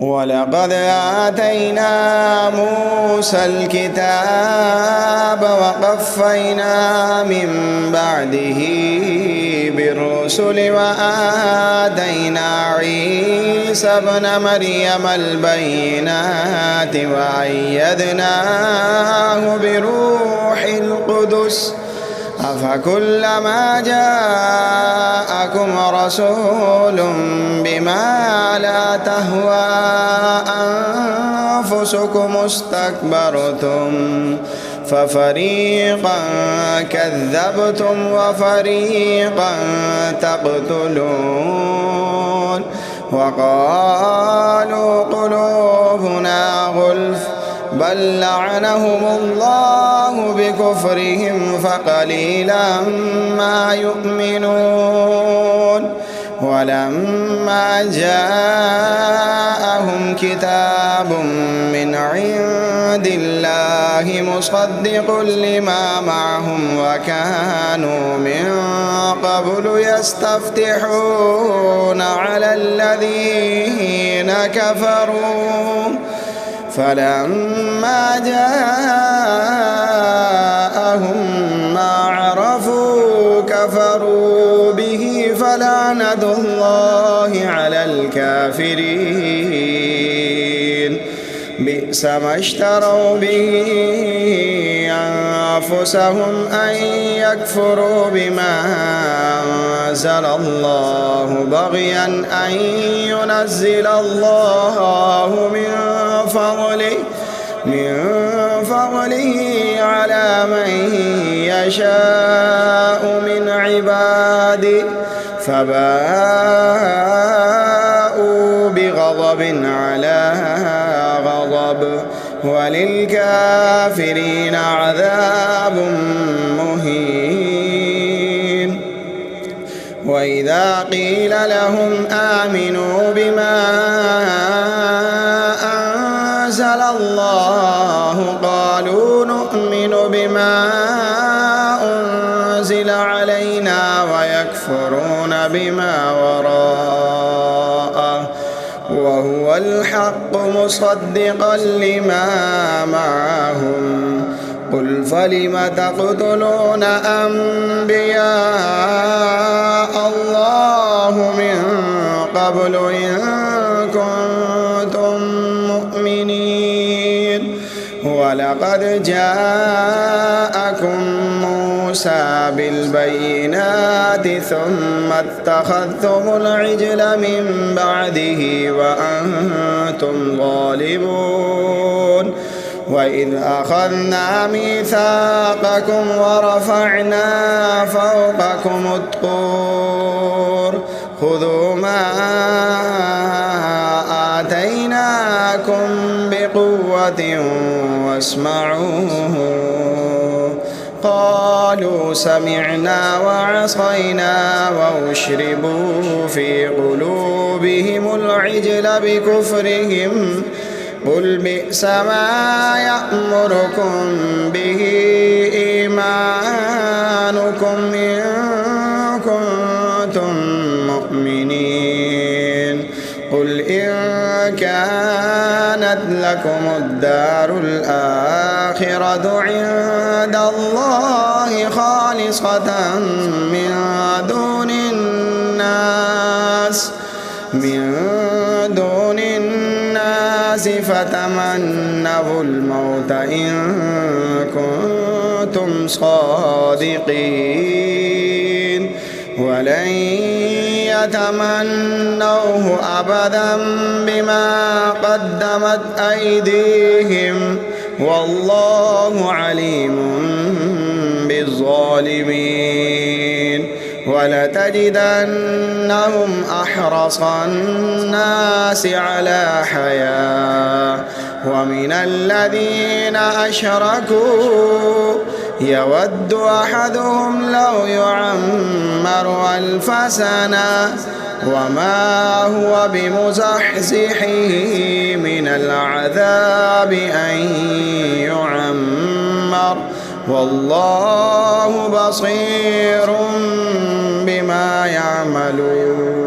ولقد آتينا موسى الكتاب وقفينا من بعده بالرسل وآتينا عيسى ابن مريم البينات وأيدناه بروح القدس أفكلما جاءكم رسول بما لا تهوى أنفسكم استكبرتم ففريقا كذبتم وفريقا تقتلون وقالوا قلوبنا غلف بل لعنهم الله بكفرهم فقليلا ما يؤمنون ولما جاءهم كتاب من عند الله مصدق لما معهم وكانوا من قبل يستفتحون على الذين كفروا فلما جاءهم ما عرفوا كفروا به فلعنة الله على الكافرين بئس ما اشتروا به أنفسهم أن يكفروا بما أنزل الله بغيا أن ينزل الله من فضله على من يشاء من عباده فباءوا بغضب على غضب وللكافرين عذاب مهين وإذا قيل لهم آمنوا بما أنزل الله قالوا نؤمن بما أنزل علينا ويكفرون بما وراءه وهو الحق مصدقا لما معهم قل فلم تقتلون أنبياء الله من قبل إن كنتم مؤمنين ولقد جاءكم موسى بالبينات ثم اتخذتم العجل من بعده وأنتم ظالمون وإذ أخذنا ميثاقكم ورفعنا فوقكم الطور خذوا ما آتيناكم بقوة واسمعوا قالوا سمعنا وعصينا وأشربوا في قلوبهم العجل بكفرهم قل بئس ما يأمركم به إيمانكم إن كنتم مؤمنين قل إن كانت لكم الدار الآخرة عند الله خالصة من دون الناس فتمنوا الموت إن كنتم صادقين ولن يتمنوه أبدا بما قدمت أيديهم والله عليم بالظالمين ولتجدنهم أحرص الناس على حياة ومن الذين أشركوا يود أحدهم لو يعمر 1000 سنة وما هو بمزحزحه من العذاب أن يعمر والله بصير بما يعملون.